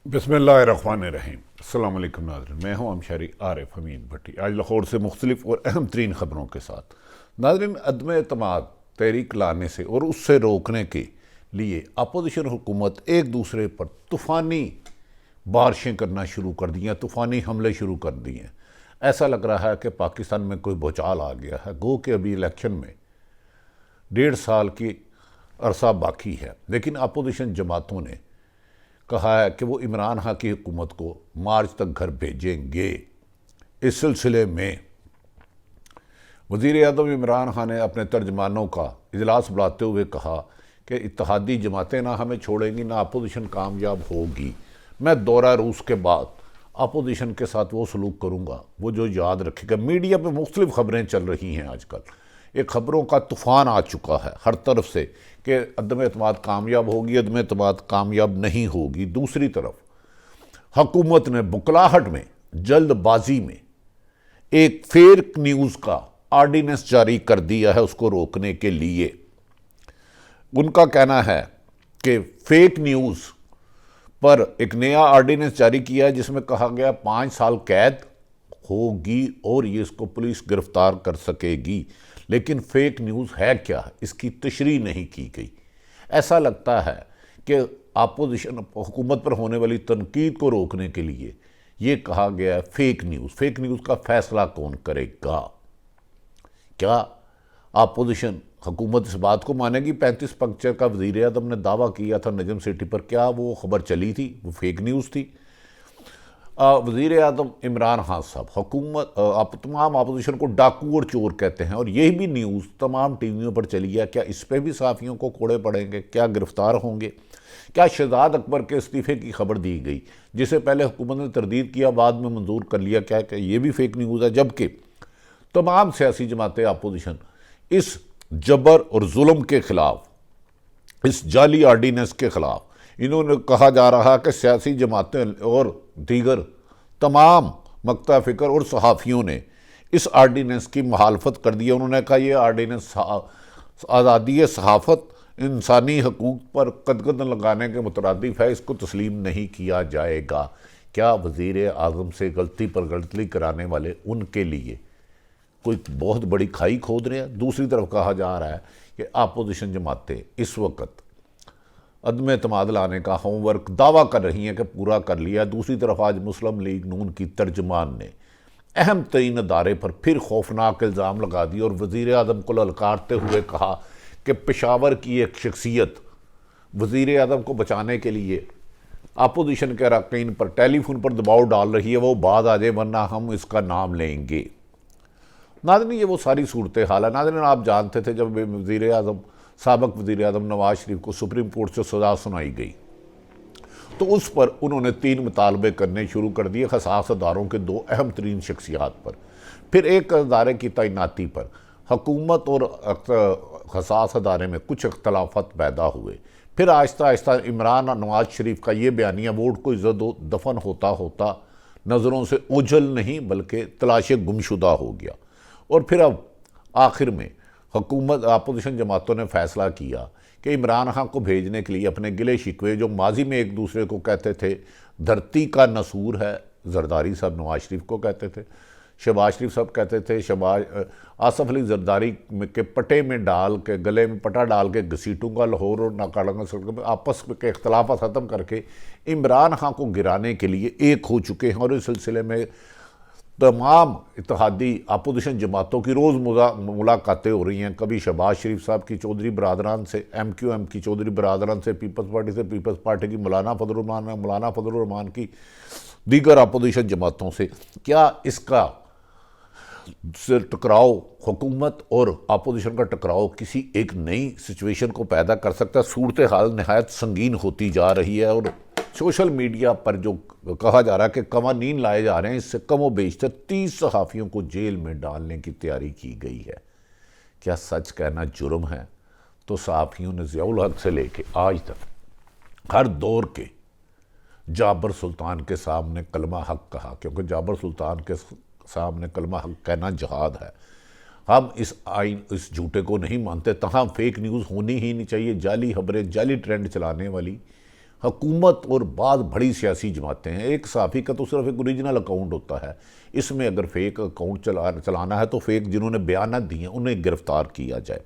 बिस्मिल्लाहिर्रहमानिर्रहीम। अस्सलाम वालेकुम नाज़रीन, मैं हूं अमशरी आरिफ हमीद भट्टी, आज लाहौर से मुख्तलिफ और अहम तरीन ख़बरों के साथ। नाज़रीन, अदम एतमाद तहरीक लाने से और उससे रोकने के लिए अपोजिशन हुकूमत एक दूसरे पर तूफ़ानी बारिशें करना शुरू कर दी हैं, तूफ़ानी हमले शुरू कर दिए हैं। ऐसा लग रहा है कि पाकिस्तान में कोई भूचाल आ गया है। गो कि अभी इलेक्शन में 1.5 साल की अरसा बाकी है, लेकिन अपोजिशन जमातों ने कहा है कि वो इमरान खान की हुकूमत को मार्च तक घर भेजेंगे। इस सिलसिले में वज़ीर आज़म इमरान खान ने अपने तर्जमानों का इजलास बुलाते हुए कहा कि इत्तेहादी जमातें ना हमें छोड़ेंगी, ना अपोजिशन कामयाब होगी। मैं दौरा रूस के बाद अपोजिशन के साथ वो सलूक करूँगा वो जो याद रखेगा। मीडिया पे मुख्तलिफ खबरें चल रही हैं आजकल, एक खबरों का तूफ़ान आ चुका है हर तरफ से कि अदम एतमाद कामयाब होगी, अदम एतमाद कामयाब नहीं होगी। दूसरी तरफ हुकूमत ने बुकलाहट में, जल्दबाजी में एक फेक न्यूज़ का आर्डीनेंस जारी कर दिया है उसको रोकने के लिए। उनका कहना है कि फेक न्यूज़ पर एक नया आर्डीनेंस जारी किया है जिसमें कहा गया 5 साल कैद होगी और ये इसको पुलिस गिरफ्तार कर सकेगी। लेकिन फेक न्यूज़ है क्या, इसकी तशरीह नहीं की गई। ऐसा लगता है कि अपोजिशन हुकूमत पर होने वाली तनकीद को रोकने के लिए ये कहा गया है फेक न्यूज़। फेक न्यूज़ का फैसला कौन करेगा? क्या अपोजिशन हुकूमत इस बात को मानेगी? 35 पंक्चर का वज़ीर आज़म ने दावा किया था नजम सिटी पर, क्या वो खबर चली थी? वो फेक न्यूज़ थी। वज़ीर आज़म इमरान खान साहब हुकूमत तमाम अपोजिशन को डाकू और चोर कहते हैं और यही भी न्यूज़ तमाम टीवियों पर चली है। क्या इस पर भी सहाफ़ियों को कोड़े पड़ेंगे? क्या गिरफ्तार होंगे? क्या शहजाद अकबर के इस्तीफ़े की खबर दी गई जिसे पहले हुकूमत ने तरदीद किया, बाद में मंजूर कर लिया, क्या कि ये भी फेक न्यूज़ है? जबकि तमाम सियासी जमातें अपोजिशन इस जबर और जुल्म के ख़िलाफ़, इस जाली आर्डीनेंस के ख़िलाफ़, इन्होंने कहा जा रहा है कि सियासी जमातें और दीगर तमाम मक्ता फ़िक्र और सहाफ़ियों ने इस आर्डीनेंस की मुखालफत कर दी है। उन्होंने कहा यह आर्डीनेंस आज़ादी सहाफ़त, इंसानी हकूक़ पर कदगन लगाने के मुतरादिफ है, इसको तस्लीम नहीं किया जाएगा। क्या वज़ीर आज़म से गलती पर गलती कराने वाले उनके लिए कोई बहुत बड़ी खाई खोद रहे हैं? दूसरी तरफ कहा जा रहा है कि अपोजिशन जमातें इस वक्त अदम एतमाद लाने का होमवर्क दावा कर रही हैं कि पूरा कर लिया। दूसरी तरफ आज मुस्लिम लीग नून की तर्जमान ने अहम तरीन अदारे पर फिर खौफनाक इल्ज़ाम लगा दिए और वज़ीर आज़म को ललकारते हुए कहा कि पेशावर की एक शख्सियत वज़ीर आज़म को बचाने के लिए अपोजिशन के अरकान पर टेलीफोन पर दबाव डाल रही है, वो बाद आ जाए वरना हम इसका नाम लेंगे। नाज़रीन, ये वो सारी सूरत हाल है। नाज़रीन, आप जानते थे जब वज़ीर आज़म साबिक़ वज़ीर आज़म नवाज शरीफ को सुप्रीम कोर्ट से सज़ा सुनाई गई तो उस पर उन्होंने 3 मुतालबे करने शुरू कर दिए खसास अदारों के 2 अहम तरीन शख्सियात पर। फिर एक अदारे की तैनाती पर हुकूमत और खसास अदारे में कुछ अख्तलाफात पैदा हुए। फिर आहिस्ता आहिस्ता इमरान नवाज शरीफ का ये बयानिया वोट को इज़्ज़त दफन होता होता नज़रों से ओझल नहीं बल्कि तलाशे गुमशुदा हो गया। और फिर अब आखिर में हुकूमत अपोजिशन जमातों ने फ़ैसला किया कि इमरान खान को भेजने के लिए अपने गिले शिकवे जो माजी में एक दूसरे को कहते थे धरती का नसूर है, जरदारी साहब नवाज शरीफ को कहते थे, शहबाज शरीफ साहब कहते थे, आसफ अली जरदारी के पटे में डाल के, गले में पटा डाल के घसीटूंगा लाहौर और नाकाडंगा सड़क में, आपस के इख्तलाफ ख़त्म करके इमरान खान को गिराने के लिए एक हो चुके हैं। और इस सिलसिले में तमाम इत्तेहादी अपोजिशन जमातों की रोज़ मुलाकातें हो रही हैं। कभी शहबाज शरीफ साहब की चौधरी बरादरान से, MQM की चौधरी बरादरान से, पीपल्स पार्टी से, पीपल्स पार्टी की मौलाना फजल रहमान की दीगर अपोजिशन जमातों से। क्या इसका टकराव, हुकूमत और अपोजिशन का टकराव किसी एक नई सिचुएशन को पैदा कर सकता है? सूरत हाल नहायत संगीन होती जा रही है और सोशल मीडिया पर जो कहा जा रहा है कि कवानीन लाए जा रहे हैं, इससे कमो बेशतर 30 सहाफ़ियों को जेल में डालने की तैयारी की गई है। क्या सच कहना जुर्म है? तो सहाफ़ियों ने ज़ियाउल हक से लेके आज तक हर दौर के जाबर सुल्तान के सामने कलमा हक कहा, क्योंकि जाबर सुल्तान के सामने कलमा हक कहना जहाद है। हम इस झूठे को नहीं मानते, तहाँ फेक न्यूज़ होनी ही नहीं चाहिए। जाली खबरें, जाली ट्रेंड चलाने वाली हुकूमत और बाद बड़ी सियासी जमातें हैं। एक सहाफ़ी का तो सिर्फ एक ओरिजिनल अकाउंट होता है, इसमें अगर फेक अकाउंट चलाना है तो फेक जिन्होंने बयानात दिए हैं उन्हें गिरफ्तार किया जाए।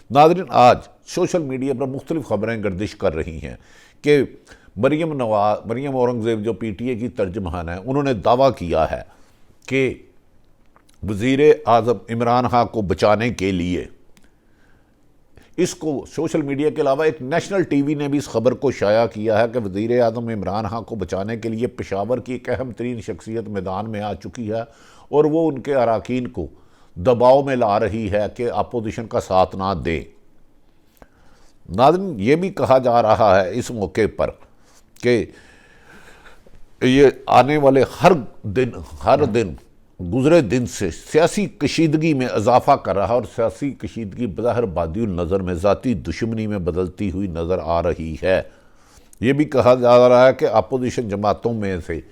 नाज़रीन, आज सोशल मीडिया पर मुख्तलिफ खबरें गर्दिश कर रही हैं कि मरियम औरंगज़ेब जो PTI की तर्जमान है, उन्होंने दावा किया है कि वज़ीर आज़म इमरान खान को बचाने के लिए, इसको सोशल मीडिया के अलावा एक नेशनल TV ने भी इस खबर को शाया किया है कि वज़ीर आज़म इमरान खान को बचाने के लिए पेशावर की एक अहम तरीन शख्सियत मैदान में आ चुकी है और वो उनके अराकीन को दबाव में ला रही है कि अपोजिशन का साथ ना दें। नाज़रीन, ये भी कहा जा रहा है इस मौके पर कि ये आने वाले हर दिन गुज़रे दिन से सियासी कशीदगी में इजाफा कर रहा है और सियासी कशीदगी बज़ाहिर बादियुल नज़र में ज़ाती दुश्मनी में बदलती हुई नज़र आ रही है। ये भी कहा जा रहा है कि अपोजिशन जमातों में से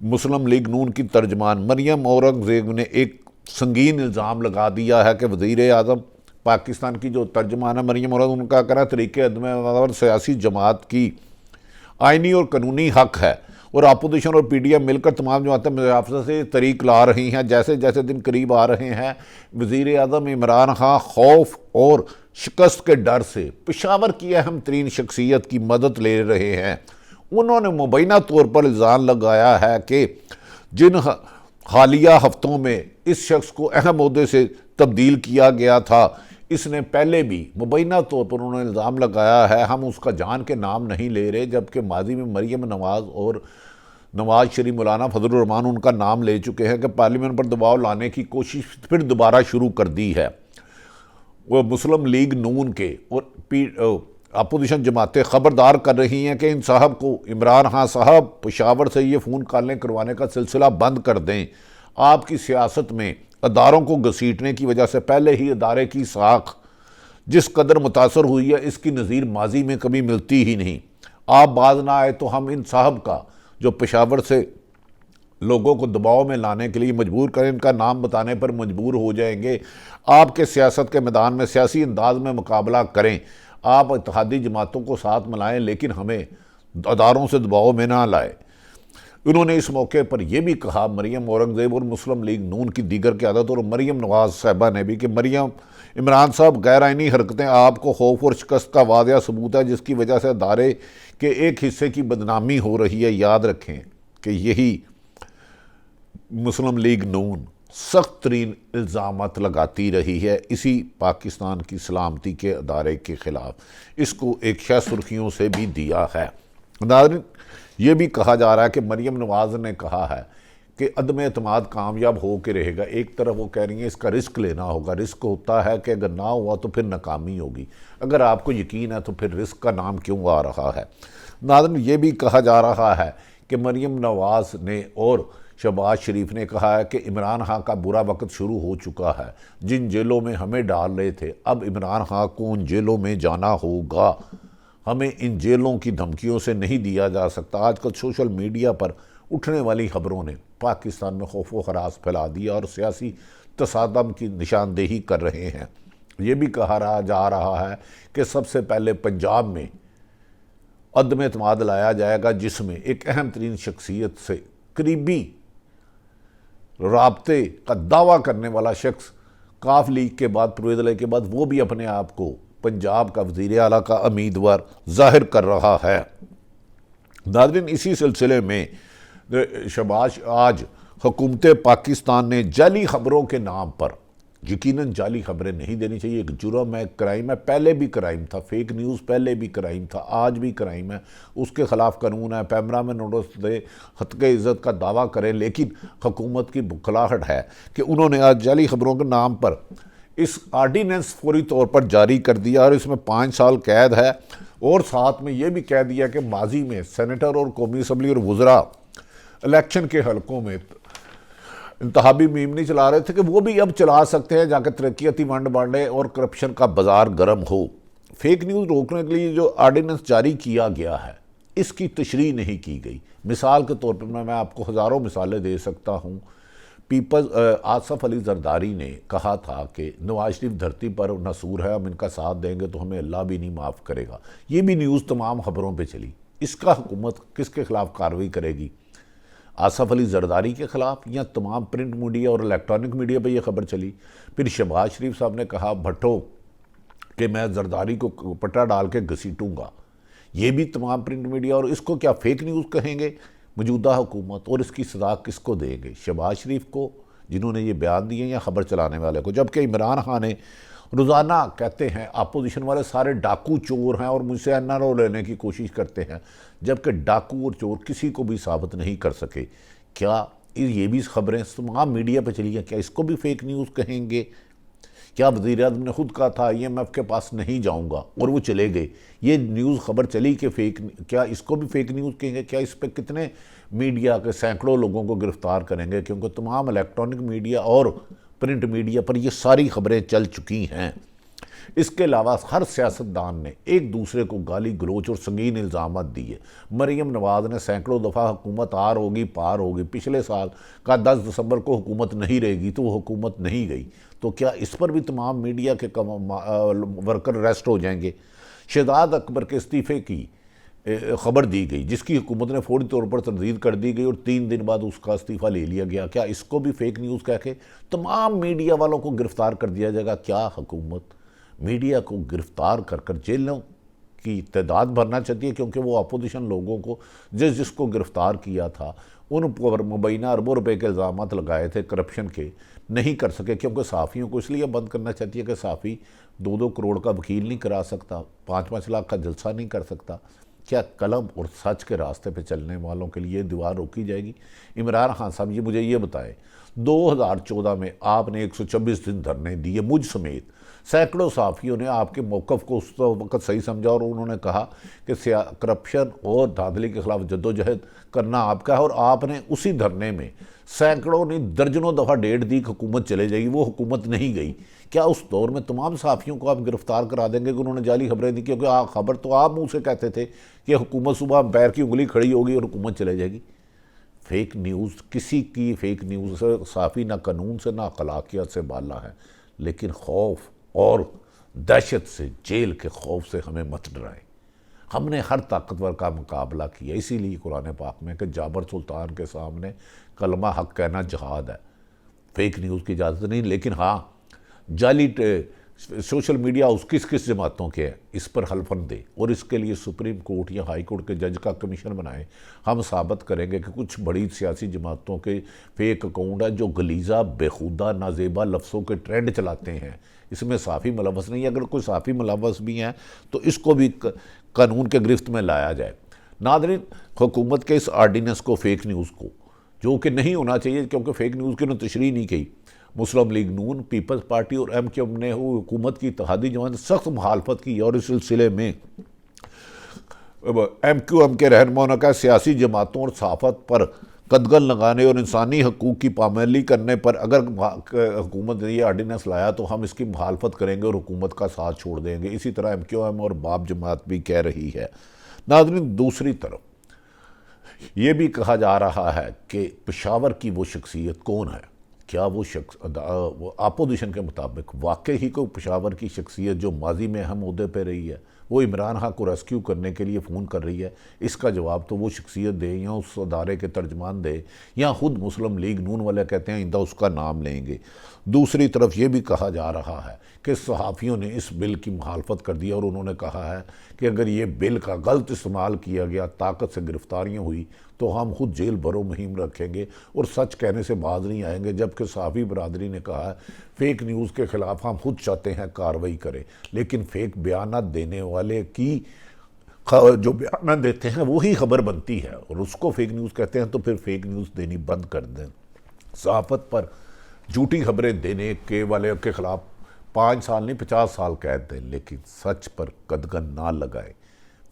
मुस्लिम लीग नून की तर्जमान मरियम औरंगज़ेब ने एक संगीन इल्ज़ाम लगा दिया है कि वज़ीर आज़म पाकिस्तान की जो तर्जमान है मरियम औरंगज़ेब, उनका कहना तरीक़े अदम और सियासी जमात की आइनी और कानूनी हक है और अपोजिशन और PTI मिलकर तमाम जमातें मुआवजे से तरीक ला रही हैं। जैसे जैसे दिन करीब आ रहे हैं, वज़ीर आज़म इमरान खान खौफ और शिकस्त के डर से पेशावर की अहम तरीन शख्सियत की मदद ले रहे हैं। उन्होंने मुबैना तौर पर इल्ज़ाम लगाया है कि जिन हालिया हफ्तों में इस शख्स को अहम ओहदे से तब्दील किया गया था, इसने पहले भी मुबैना तौर पर उन्होंने इल्ज़ाम लगाया है, हम उसका जान के नाम नहीं ले रहे, जबकि माजी में मरियम नवाज़ और नवाज शरीफ मौलाना फजलुर रहमान उनका नाम ले चुके हैं कि पार्लियामेंट पर दबाव लाने की कोशिश फिर दोबारा शुरू कर दी है। वो मुस्लिम लीग नून के और अपोजिशन जमातें ख़बरदार कर रही हैं कि इन साहब को, इमरान खान साहब, पेशावर से ये फ़ोन कॉलें करवाने का सिलसिला बंद कर दें। आपकी सियासत में अदारों को घसीटने की वजह से पहले ही अदारे की साख जिस कदर मुतासर हुई है, इसकी नज़ीर माजी में कभी मिलती ही नहीं। आप बाज ना आए तो हम इन साहब का जो पेशावर से लोगों को दबाव में लाने के लिए मजबूर करें, इनका नाम बताने पर मजबूर हो जाएंगे। आपके सियासत के मैदान में सियासी अंदाज में मुकाबला करें, आप इत्तेहादी जमातों को साथ मिलाएं, लेकिन हमें अदारों से दबाव में ना लाए। उन्होंने इस मौके पर यह भी कहा, मरियम औरंगज़ेब और मुस्लिम लीग नून की दीगर क़यादत और मरियम नवाज़ साहिबा ने भी, कि मरियम इमरान साहब गैर आइनी हरकतें आपको खौफ और शिकस्त का वाज़िया सबूत है, जिसकी वजह से अदारे के एक हिस्से की बदनामी हो रही है। याद रखें कि यही मुस्लिम लीग नून सख्त तरीन इल्ज़ामात लगाती रही है इसी पाकिस्तान की सलामती के अदारे के ख़िलाफ़। इसको एक शह सुर्खियों से भी दिया है। नाज़रीन, ये भी कहा जा रहा है कि मरियम नवाज़ ने कहा है कि अदम एतमाद कामयाब हो के रहेगा। एक तरफ वो कह रही हैं इसका रिस्क लेना होगा, रिस्क होता है कि अगर ना हुआ तो फिर नाकामी होगी। अगर आपको यकीन है तो फिर रिस्क का नाम क्यों आ रहा है। नाज़रीन, ये भी कहा जा रहा है कि मरियम नवाज़ ने और शहबाज शरीफ ने कहा है कि इमरान खान का बुरा वक्त शुरू हो चुका है। जिन जेलों में हमें डाल रहे थे, अब इमरान खान को उन जेलों में जाना होगा। हमें इन जेलों की धमकियों से नहीं दिया जा सकता। आजकल सोशल मीडिया पर उठने वाली खबरों ने पाकिस्तान में खौफ व खरास फैला दिया और सियासी तसादम की निशानदेही कर रहे हैं। ये भी कहा जा रहा है कि सबसे पहले पंजाब में अदम एतमाद लाया जाएगा, जिसमें एक अहम तरीन शख्सियत से करीबी राब्ते का दावा करने वाला शख्स काफ लीग के बाद, परवेज़ इलाही के बाद, वो भी अपने आप को पंजाब का वज़ीर आला का उम्मीदवार जाहिर कर रहा है। नाज़रीन, इसी सिलसिले में शहबाज, आज हुकूमत पाकिस्तान ने जाली ख़बरों के नाम पर, यकीनन जाली खबरें नहीं देनी चाहिए, एक जुर्म है, क्राइम है, पहले भी क्राइम था, फेक न्यूज़ पहले भी क्राइम था, आज भी क्राइम है, उसके ख़िलाफ़ कानून है। पैमरा में नोटिस दे, हत्क़े इज़्ज़त का दावा करें, लेकिन हुकूमत की बुखलाहट है कि उन्होंने आज जाली खबरों के नाम पर इस आर्डीनेंस फौरी तौर पर जारी कर दिया और इसमें 5 साल कैद है। और साथ में ये भी कह दिया कि माजी में सेनेटर और कौमी असम्बली और वज़रा इलेक्शन के हलकों में इंतहाबी मुहिम नहीं चला रहे थे कि वो भी अब चला सकते हैं, जाकर तरक्याती वंड बांटे और करप्शन का बाजार गर्म हो। फेक न्यूज़ रोकने के लिए जो आर्डीनेंस जारी किया गया है, इसकी तशरीह नहीं की गई। मिसाल के तौर पर मैं आपको हज़ारों मिसालें दे सकता हूँ। आसफ अली जरदारी ने कहा था कि नवाज शरीफ धरती पर नसूर है, हम इनका साथ देंगे तो हमें अल्लाह भी नहीं माफ़ करेगा। ये भी न्यूज़ तमाम खबरों पे चली। इसका हुकूमत किसके खिलाफ कार्रवाई करेगी? आसफ अली जरदारी के खिलाफ या तमाम प्रिंट मीडिया और इलेक्ट्रॉनिक मीडिया पर यह खबर चली? फिर शहबाज शरीफ साहब ने कहा भट्टो कि मैं जरदारी को पट्टा डाल के घसीटूंगा, ये भी तमाम प्रिंट मीडिया, और इसको क्या फेक न्यूज़ कहेंगे मौजूदा हुकूमत, और इसकी सजा किसको देंगे? शहबाज शरीफ को जिन्होंने ये बयान दिए या खबर चलाने वाले को? जबकि इमरान खान ने रोज़ाना कहते हैं अपोजिशन वाले सारे डाकू चोर हैं और मुझसे एनआरओ लेने की कोशिश करते हैं, जबकि डाकू और चोर किसी को भी साबित नहीं कर सके। क्या ये भी खबरें तमाम मीडिया पर चली हैं, क्या इसको भी फेक न्यूज़ कहेंगे? क्या वज़ीर आज़म ने खुद कहा था IMF के पास नहीं जाऊंगा और वो चले गए, ये न्यूज़ खबर चली कि फेक, क्या इसको भी फेक न्यूज़ कहेंगे? क्या इस पर कितने मीडिया के सैकड़ों लोगों को गिरफ्तार करेंगे? क्योंकि तमाम इलेक्ट्रॉनिक मीडिया और प्रिंट मीडिया पर ये सारी खबरें चल चुकी हैं। इसके अलावा हर सियासतदान ने एक दूसरे को गाली गलोच और संगीन इल्ज़ाम दिए। मरीम नवाज़ ने सैकड़ों दफ़ा हुकूमत आर होगी पार होगी, पिछले साल का 10 दिसंबर को हुकूमत नहीं रहेगी तो वो हुकूमत नहीं गई, तो क्या इस पर भी तमाम मीडिया के वर्कर अरेस्ट हो जाएंगे? शहजाद अकबर के इस्तीफ़े की खबर दी गई जिसकी हुकूमत ने फौरी तौर पर तरदीद कर दी गई और 3 दिन बाद उसका इस्तीफ़ा ले लिया गया, क्या इसको भी फेक न्यूज़ कह के तमाम मीडिया वालों को गिरफ्तार कर दिया जाएगा? क्या हुकूमत मीडिया को गिरफ्तार कर कर जेलों की तादाद भरना चाहती है? क्योंकि वो अपोजिशन लोगों को जिसको गिरफ्तार किया था उन पर मुबैना अरबों रुपए के इल्ज़ाम लगाए थे करप्शन के, नहीं कर सके क्योंकि सहाफ़ियों को इसलिए बंद करना चाहती है कि सहाफ़ी 2-2 करोड़ का वकील नहीं करा सकता, 5-5 लाख का जलसा नहीं कर सकता। क्या कलम और सच के रास्ते पे चलने वालों के लिए दीवार रोकी जाएगी? इमरान खान साहब मुझे ये बताएं, 2014 में आपने 126 दिन धरने दिए, मुझ समेत सैकड़ों सहाफ़ियों ने आपके मौक़िफ़ को उस वक्त सही समझा और उन्होंने कहा कि करप्शन और धांधली के ख़िलाफ़ जद्दोजहद करना आपका है, और आपने उसी धरने में सैकड़ों ने दर्जनों दफ़ा डेट दी हुकूमत चले जाएगी, वो हुकूमत नहीं गई। क्या उस दौर में तमाम सहाफ़ियों को आप गिरफ़्तार करा देंगे कि उन्होंने जाली खबरें दी? क्योंकि खबर तो आप मुँह से कहते थे कि हुकूमत सुबह पैर की उंगली खड़ी होगी और हुकूमत चले जाएगी। फेक न्यूज़, किसी की फेक न्यूज़ से सहाफ़ी ना कानून से ना अखलाकियत से बाला है, लेकिन खौफ और दहशत से, जेल के खौफ से हमें मत डराएं। हमने हर ताकतवर का मुकाबला किया, इसीलिए कुरान पाक में कि जाबर सुल्तान के सामने कलमा हक कहना जहाद है, फेक न्यूज़ की इजाज़त नहीं। लेकिन हाँ, जाली सोशल मीडिया उस किस किस जमातों के हैं इस पर हल्फन दे और इसके लिए सुप्रीम कोर्ट या हाई कोर्ट के जज का कमीशन बनाए। हम साबित करेंगे कि कुछ बड़ी सियासी जमातों के फेक अकाउंट है जो गलीज़ा बेखुदा नाजेबा लफ्ज़ों के ट्रेंड चलाते हैं, इसमें सहाफ़ी मुलव्वस नहीं है। अगर कोई सहाफ़ी मुलव्वस भी हैं तो इसको भी कानून के गिरफ्त में लाया जाए। नाज़रीन, हुकूमत के इस आर्डीनेंस को, फेक न्यूज़ को, जो कि नहीं होना चाहिए क्योंकि फेक न्यूज़ की उन्होंने तशरीह नहीं की, मुस्लिम लीग नून, पीपल्स पार्टी और MQM ने हुकूमत की इत्तेहादी जमात सख्त मुखालफत की और इस सिलसिले में MQM के रहनुमाओं ने कहा सियासी जमातों और सहाफ़त पर कदगन लगाने और इंसानी हकूक़ की पाबंदी करने पर अगर हुकूमत ने यह आर्डीनेंस लाया तो हम इसकी मुखालफत करेंगे और हुकूमत का साथ छोड़ देंगे। इसी तरह MQM और बाप जमात भी कह रही है। नाज़रीन, दूसरी तरफ ये भी कहा जा रहा है कि पेशावर की वो शख्सियत कौन है? क्या वो शख्स अपोजिशन के मुताबिक वाकई ही कोई पेशावर की शख्सियत जो माजी में अहम ओहदे पे रही है वो इमरान खान को रेस्क्यू करने के लिए फ़ोन कर रही है? इसका जवाब तो वो शख्सियत दे या उस अदारे के तर्जमान दे या ख़ुद मुस्लिम लीग नून वाले कहते हैं आइंदा उसका नाम लेंगे। दूसरी तरफ ये भी कहा जा रहा है कि सहाफ़ियों ने इस बिल की मुखालफत कर दी और उन्होंने कहा है कि अगर ये बिल का गलत इस्तेमाल किया गया, ताकत से गिरफ्तारियाँ हुई तो हम खुद जेल भरो मुहिम रखेंगे और सच कहने से बाज नहीं आएंगे। जबकि सहाफ़ी बरादरी ने कहा है फेक न्यूज़ के ख़िलाफ़ हम खुद चाहते हैं कार्रवाई करें, लेकिन फेक बयान देने वाले की जो बयान देते हैं वही खबर बनती है और उसको फेक न्यूज़ कहते हैं, तो फिर फेक न्यूज़ देनी बंद कर दें। सहाफ़त पर झूठी खबरें देने के वाले के ख़िलाफ़ 5 साल नहीं 50 साल कैद दें, लेकिन सच पर कदगन ना लगाए।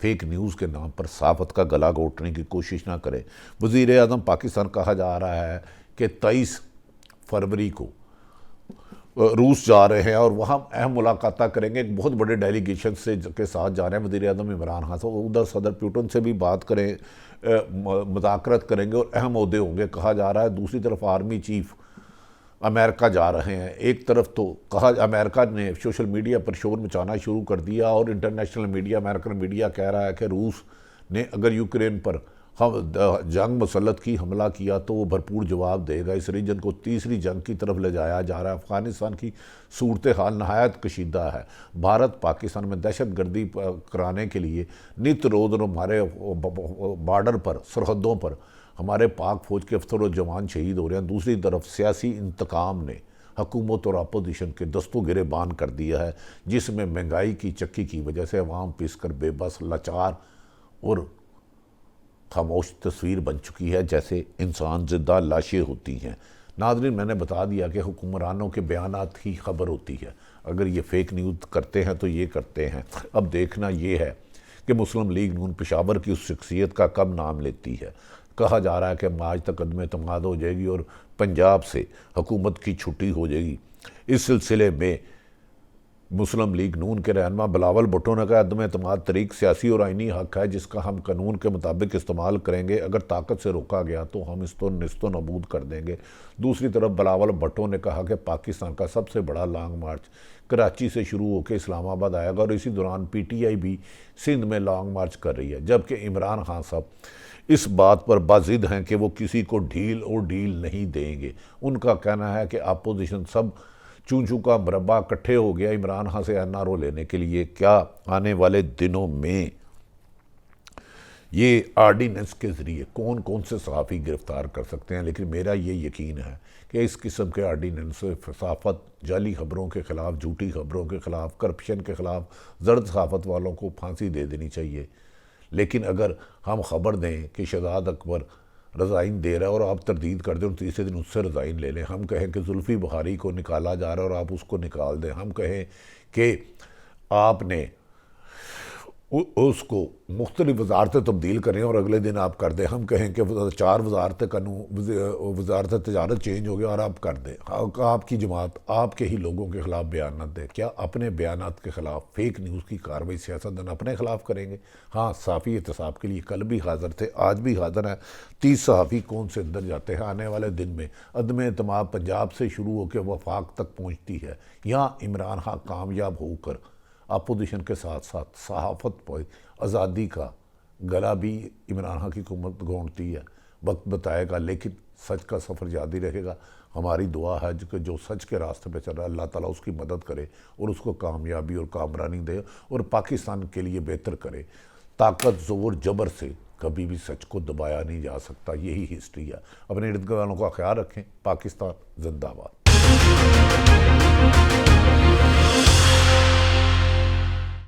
फेक न्यूज़ के नाम पर सहाफ़त का गला घोटने की कोशिश ना करें। वज़ीर आज़म पाकिस्तान कहा जा रहा है कि 23 फरवरी को रूस जा रहे हैं और वहाँ अहम मुलाकात करेंगे, एक बहुत बड़े डेलीगेशन से के साथ जा रहे हैं वज़ीर आज़म इमरान खान। तो उधर सदर पुतिन से भी बात करें, मुज़ाकरत करेंगे और अहम ओहदे होंगे कहा जा रहा है। दूसरी तरफ आर्मी चीफ अमेरिका जा रहे हैं। एक तरफ तो कहा अमेरिका ने सोशल मीडिया पर शोर मचाना शुरू कर दिया और इंटरनेशनल मीडिया, अमेरिकन मीडिया कह रहा है कि रूस ने अगर यूक्रेन पर हम जंग मुसल्लत की हमला किया तो वो भरपूर जवाब देगा। इस रीजन को तीसरी जंग की तरफ ले जाया जा रहा है। अफ़गानिस्तान की सूरत हाल नहायत कशीदा है। भारत पाकिस्तान में दहशत गर्दी कराने के लिए नित रोज़ हमारे बॉर्डर पर, सरहदों पर हमारे पाक फौज के अफसर और जवान शहीद हो रहे हैं। दूसरी तरफ सियासी इंतकाम ने हुकूमत और अपोजिशन के दस्तों गिरेबान कर दिया है, जिसमें महंगाई की चक्की की वजह से अवाम पिसकर बेबस, लाचार और खामोश तस्वीर बन चुकी है, जैसे इंसान जिंदा लाशें होती हैं। नाज़रीन, मैंने बता दिया कि हुक्मरानों के बयानात ही खबर होती है। अगर ये फेक न्यूज़ करते हैं तो ये करते हैं। अब देखना ये है कि मुस्लिम लीग नून पेशावर की उस शख्सियत का कब नाम लेती है। कहा जा रहा है कि आज तक अदम एतमाद हो जाएगी और पंजाब से हुकूमत की छुट्टी हो जाएगी। इस सिलसिले में मुस्लिम लीग नून के रहनुमा बिलावल भुट्टो ने कहा, अदम एतमाद तरीक सियासी और आइनी हक है जिसका हम कानून के मुताबिक इस्तेमाल करेंगे। अगर ताकत से रोका गया तो हम इसको निस्तो नबूद कर देंगे। दूसरी तरफ बिलावल भुट्टो ने कहा कि पाकिस्तान का सबसे बड़ा लॉन्ग मार्च कराची से शुरू होकर इस्लामाबाद आएगा और इसी दौरान PTI भी सिंध में लॉन्ग मार्च कर रही है, जबकि इमरान खान साहब इस बात पर बाजिद हैं कि वो किसी को ढील और डील नहीं देंगे। उनका कहना है कि अपोजिशन सब चूं चूं का मुरब्बा इकट्ठे हो गया इमरान खान से NRO लेने के लिए। क्या आने वाले दिनों में ये आर्डीनेंस के ज़रिए कौन कौन से सहाफ़ी गिरफ़्तार कर सकते हैं? लेकिन मेरा ये यकीन है कि इस किस्म के आर्डीनेंस से सहाफ़त, जाली खबरों के ख़िलाफ़, झूठी खबरों के ख़िलाफ़, करप्शन के ख़िलाफ़ जर्द सहाफ़त वालों को फांसी दे देनी चाहिए। लेकिन अगर हम ख़बर दें कि शहजाद अकबर रज़ाइन दे रहा है और आप तरदीद कर दें और तीसरे दिन उससे रज़ाइन ले लें, हम कहें कि जुल्फ़ी बुखारी को निकाला जा रहा है और आप उसको निकाल दें, हम कहें कि आपने उसको मुख्तलिफ वजारतें तब्दील करें और अगले दिन आप कर दें, हम कहें कि 4 वजारत तजारत चेंज हो गया और आप कर दें, आपकी जमात आपके ही लोगों के ख़िलाफ़ बयान दें। क्या अपने बयानात के ख़िलाफ़ फेक न्यूज़ की कार्रवाई सियासतदान अपने ख़िलाफ़ करेंगे? हाँ, सहाफ़ी एहतसाब के लिए कल भी हाज़िर थे, आज भी हाज़िर हैं। 30 सहाफ़ी कौन से अंदर जाते हैं? आने वाले दिन में अदम एतमाद पंजाब से शुरू होकर वफाक तक पहुँचती है। यहाँ इमरान खान कामयाब होकर अपोजिशन के साथ साथ सहाफ़त पर आज़ादी का गला भी इमरान खान की हुकूमत घोंटती है। वक्त बताएगा, लेकिन सच का सफ़र जारी रहेगा। हमारी दुआ है कि जो सच के रास्ते पे चल रहा है अल्लाह ताला उसकी मदद करे और उसको कामयाबी और कामरानी दे और पाकिस्तान के लिए बेहतर करे। ताकत, ज़ोर, जबर से कभी भी सच को दबाया नहीं जा सकता। यही हिस्ट्री है। अपने इर्द गिर्द वालों का ख्याल रखें। पाकिस्तान जिंदाबाद।